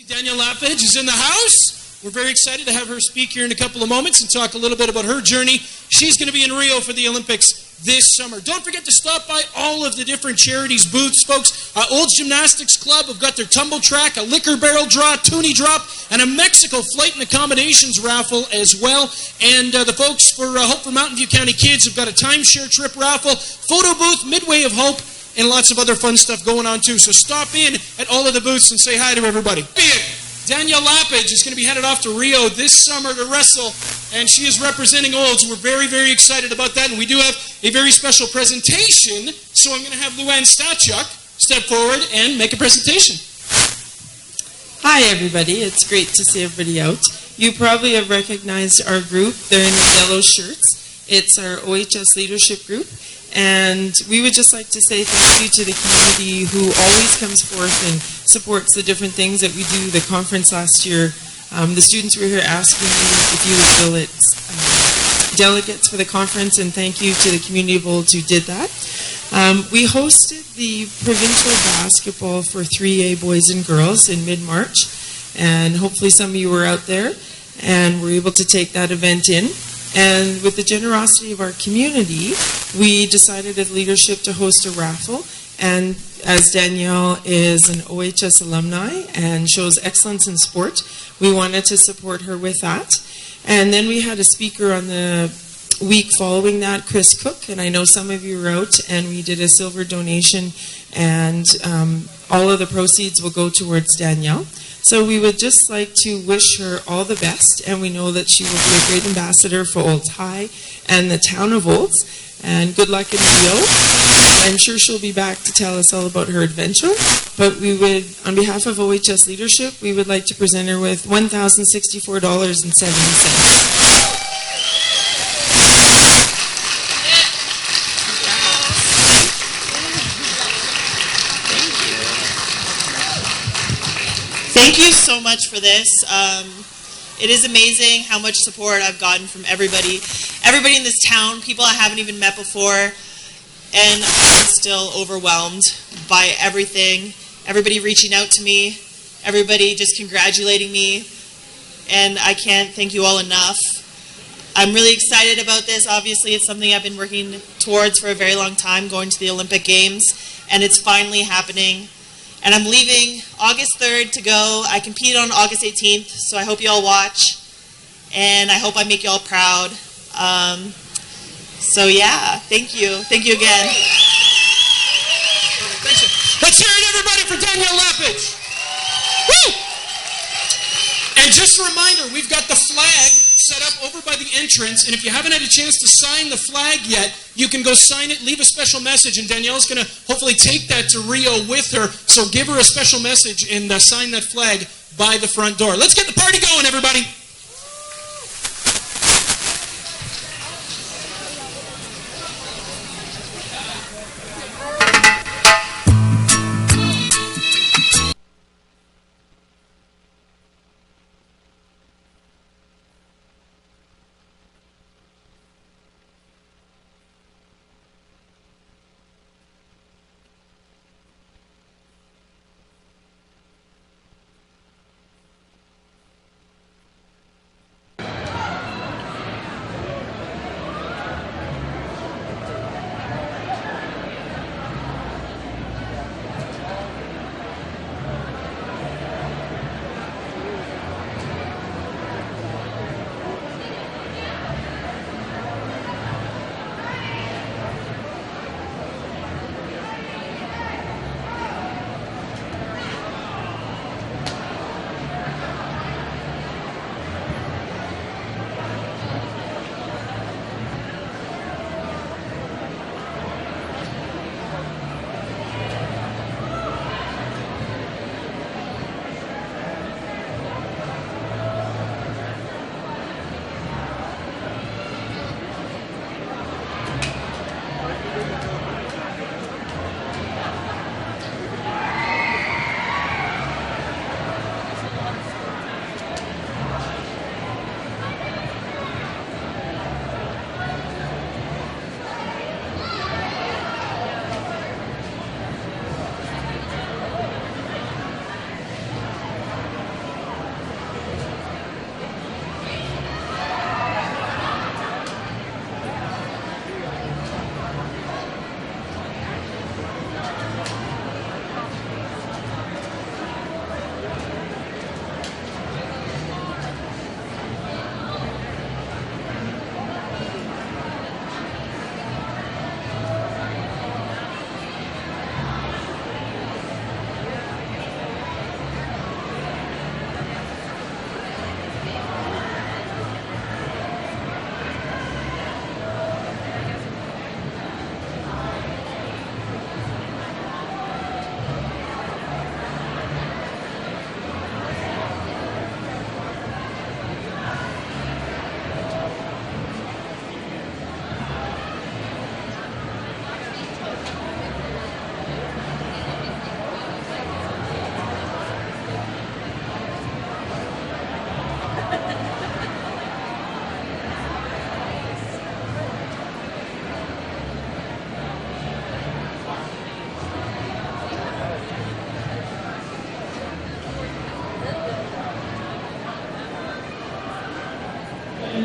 Danielle Lappage is in the house. We're very excited to have her speak here in a couple of moments and talk a little bit about her journey. She's going to be in Rio for the Olympics this summer. Don't forget to stop by all of the different charities booths, folks. Olds Gymnastics Club have got their tumble track, a liquor barrel draw, toonie drop, and a Mexico flight and accommodations raffle as well. And the folks for Hope for Mountain View County Kids have got a timeshare trip raffle, photo booth, Midway of Hope, and lots of other fun stuff going on too. So stop in at all of the booths and say hi to everybody. Danielle Lappage is going to be headed off to Rio this summer to wrestle, and she is representing Olds. We're very, very excited about that, and we do have a very special presentation, so I'm going to have Luann Stachuk step forward and make a presentation. Hi, everybody. It's great to see everybody out. You probably have recognized our group. They're in the yellow shirts. It's our OHS leadership group. And we would just like to say thank you to the community who always comes forth and supports the different things that we do. The conference last year, the students were here asking me if you would fill it delegates for the conference, and thank you to the community of Olds who did that. We hosted the provincial basketball for 3A boys and girls in mid-March, and hopefully some of you were out there and were able to take that event in. And with the generosity of our community, we decided as leadership to host a raffle. And as Danielle is an OHS alumni and shows excellence in sport, we wanted to support her with that. And then we had a speaker on the week following that, Chris Cook, and I know some of you were out, and we did a silver donation, and all of the proceeds will go towards Danielle. So we would just like to wish her all the best, and we know that she will be a great ambassador for Olds High and the town of Olds. And good luck in Rio. I'm sure she'll be back to tell us all about her adventure. But we would, on behalf of OHS leadership, we would like to present her with $1,064.70. Thank you so much for this. It is amazing how much support I've gotten from everybody in this town, people I haven't even met before, and I'm still overwhelmed by everything. Everybody reaching out to me, everybody just congratulating me, and I can't thank you all enough. I'm really excited about this. Obviously, it's something I've been working towards for a very long time, going to the Olympic Games, and it's finally happening. And I'm leaving August 3rd to go. I compete on August 18th, so I hope you all watch. And I hope I make you all proud. So yeah, thank you. Thank you again. Let's hear it, everybody, for Danielle Lappage. Woo! And just a reminder, we've got the flag set up over by the entrance, and if you haven't had a chance to sign the flag yet, you can go sign it, leave a special message, and Danielle's going to hopefully take that to Rio with her, so give her a special message and sign that flag by the front door. Let's get the party going, everybody.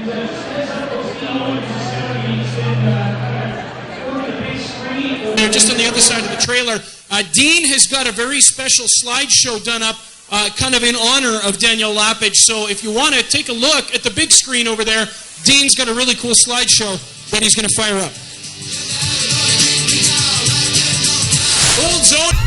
They're just on the other side of the trailer. Dean has got a very special slideshow done up kind of in honor of Danielle Lappage. So if you want to take a look at the big screen over there, Dean's got a really cool slideshow that he's going to fire up. Old Zone.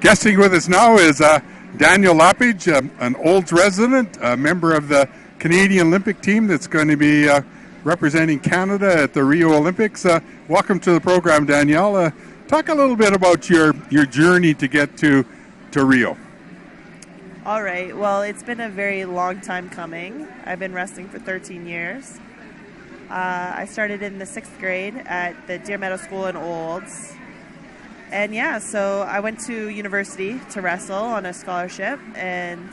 Guesting with us now is Danielle Lappage, an Olds resident, a member of the Canadian Olympic team that's going to be representing Canada at the Rio Olympics. Welcome to the program, Danielle. Talk a little bit about your journey to get to Rio. All right. Well, it's been a very long time coming. I've been wrestling for 13 years. I started in the 6th grade at the Deer Meadow School in Olds. And yeah, so I went to university to wrestle on a scholarship and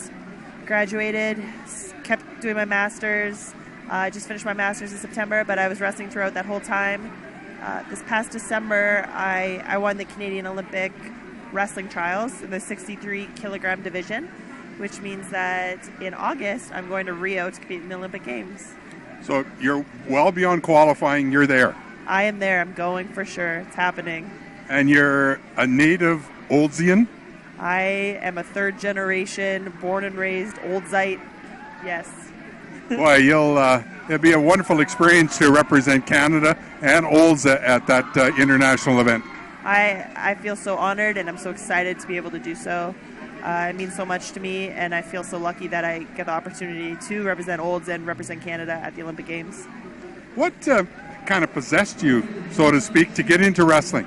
graduated, kept doing my master's. I just finished my master's in September, but I was wrestling throughout that whole time. This past December, I won the Canadian Olympic wrestling trials in the 63 kilogram division, which means that in August, I'm going to Rio to compete in the Olympic Games. So you're well beyond qualifying. You're there. I am there. I'm going for sure. It's happening. And you're a native Oldsian? I am a 3rd generation, born and raised Oldsite. Yes. Boy, it'll be a wonderful experience to represent Canada and Olds at that international event. I feel so honored, and I'm so excited to be able to do so. It means so much to me, and I feel so lucky that I get the opportunity to represent Olds and represent Canada at the Olympic Games. What kind of possessed you, so to speak, to get into wrestling?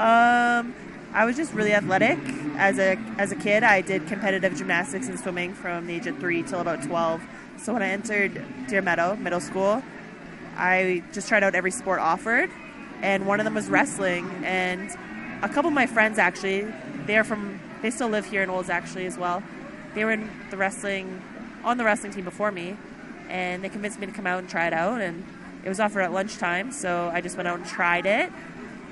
I was just really athletic. As a kid, I did competitive gymnastics and swimming from the age of 3 till about 12. So when I entered Deer Meadow Middle School, I just tried out every sport offered, and one of them was wrestling. And a couple of my friends, actually, they still live here in Olds actually as well. They were on the wrestling team before me, and they convinced me to come out and try it out. And it was offered at lunchtime, so I just went out and tried it.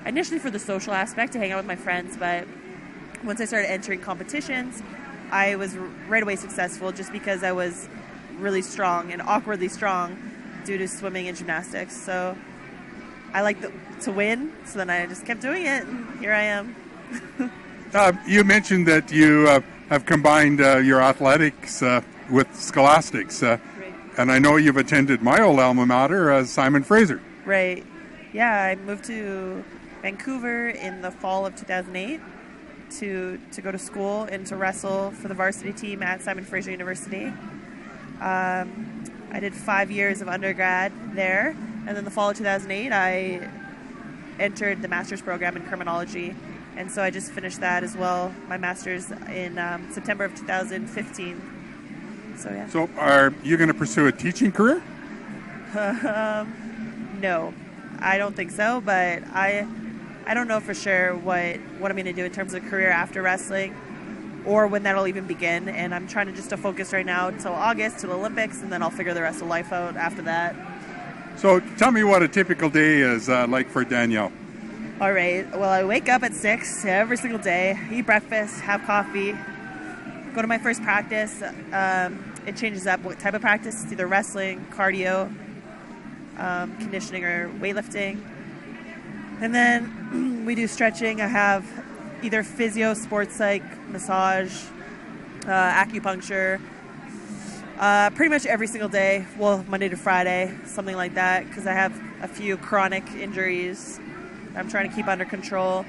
Initially for the social aspect, to hang out with my friends, but once I started entering competitions, I was right away successful just because I was really strong and awkwardly strong due to swimming and gymnastics. So I like to win, so then I just kept doing it, and here I am. You mentioned that you have combined your athletics with scholastics, and I know you've attended my old alma mater, Simon Fraser. Right. Yeah, I moved to Vancouver in the fall of 2008 to go to school and to wrestle for the varsity team at Simon Fraser University. I did 5 years of undergrad there, and then the fall of 2008 I entered the master's program in criminology, and so I just finished that as well, my master's in September of 2015. So yeah. So are you going to pursue a teaching career? No, I don't think so, but I don't know for sure what I'm going to do in terms of career after wrestling or when that'll even begin, and I'm trying to focus right now until August, to the Olympics, and then I'll figure the rest of life out after that. So tell me what a typical day is like for Danielle. All right, well, I wake up at 6 every single day, eat breakfast, have coffee, go to my first practice. It changes up what type of practice. It's either wrestling, cardio, conditioning, or weightlifting. And then we do stretching. I have either physio, sports psych, massage, acupuncture, pretty much every single day. Well, Monday to Friday, something like that, because I have a few chronic injuries I'm trying to keep under control.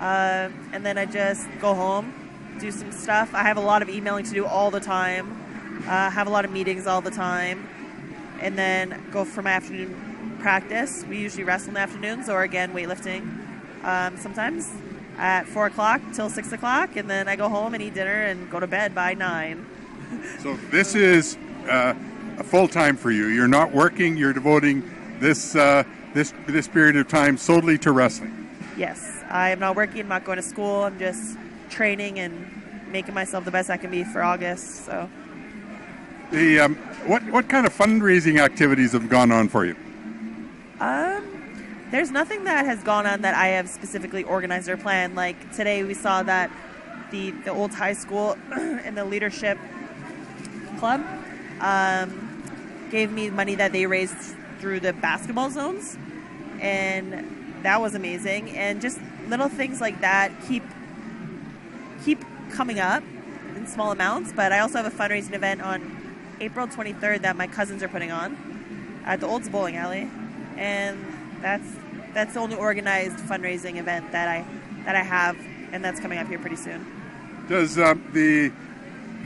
And then I just go home, do some stuff. I have a lot of emailing to do all the time. Have a lot of meetings all the time. And then go for my afternoon practice. We usually wrestle in the afternoons, or again, weightlifting sometimes at 4 o'clock till 6 o'clock. And then I go home and eat dinner and go to bed by 9. So this is a full-time for you. You're not working. You're devoting this period of time solely to wrestling. Yes, I am not working. I'm not going to school. I'm just training and making myself the best I can be for August. So, what kind of fundraising activities have gone on for you? There's nothing that has gone on that I have specifically organized or planned. Like today, we saw that the old high school and the leadership club gave me money that they raised through the basketball zones, and that was amazing. And just little things like that keep coming up in small amounts. But I also have a fundraising event on April 23rd that my cousins are putting on at the Olds Bowling Alley, and that's the only organized fundraising event that I have, and that's coming up here pretty soon. Does the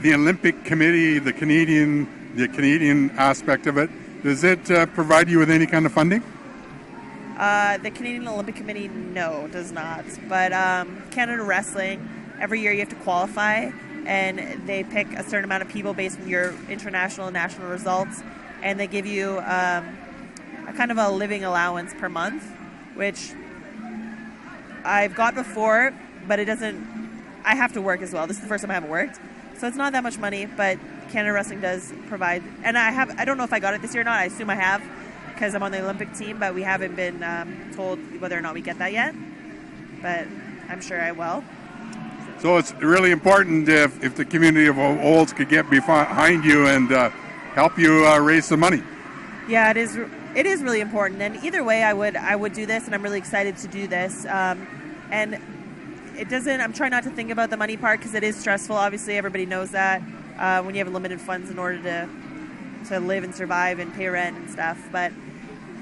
Olympic Committee, the Canadian aspect of it, does it provide you with any kind of funding? The Canadian Olympic Committee, no, does not. But Canada Wrestling, every year you have to qualify, and they pick a certain amount of people based on your international and national results, and they give you a kind of a living allowance per month, which I've got before, but it doesn't. I have to work as well. This is the first time I haven't worked, so it's not that much money, but Canada Wrestling does provide, and I don't know if I got it this year or not. I assume I have, because I'm on the Olympic team, but we haven't been told whether or not we get that yet, but I'm sure I will. So it's really important if the community of Olds could get behind you and help you raise some money. Yeah, it is. It is really important, and either way, I would do this, and I'm really excited to do this. And it doesn't. I'm trying not to think about the money part because it is stressful. Obviously, everybody knows that when you have limited funds in order to live and survive and pay rent and stuff. But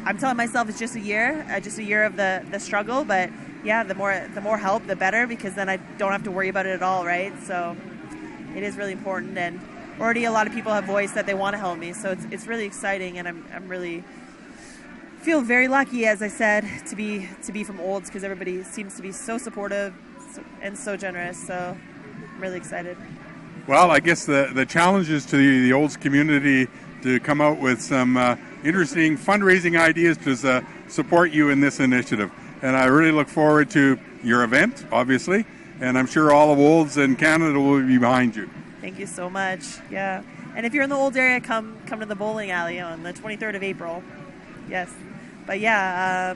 I'm telling myself it's just a year of the struggle. But yeah, the more help, the better, because then I don't have to worry about it at all, right? So it is really important, and already a lot of people have voiced that they want to help me. So it's really exciting, and I'm really feel very lucky, as I said, to be from Olds, because everybody seems to be so supportive and so generous. So I'm really excited. Well, I guess the challenge is to the Olds community to come out with some interesting fundraising ideas to support you in this initiative. And I really look forward to your event, obviously, and I'm sure all of Olds and Canada will be behind you. Thank you so much. Yeah, and if you're in the Olds area, come to the bowling alley on the 23rd of April. Yes, but yeah,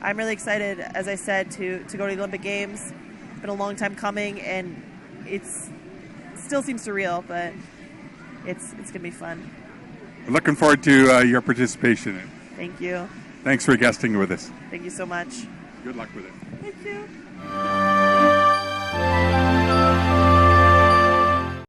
I'm really excited, as I said, to go to the Olympic Games. It's been a long time coming, and it still seems surreal, but it's gonna be fun. Looking forward to your participation in it. Thank you. Thanks for guesting with us. Thank you so much. Good luck with it. Thank you.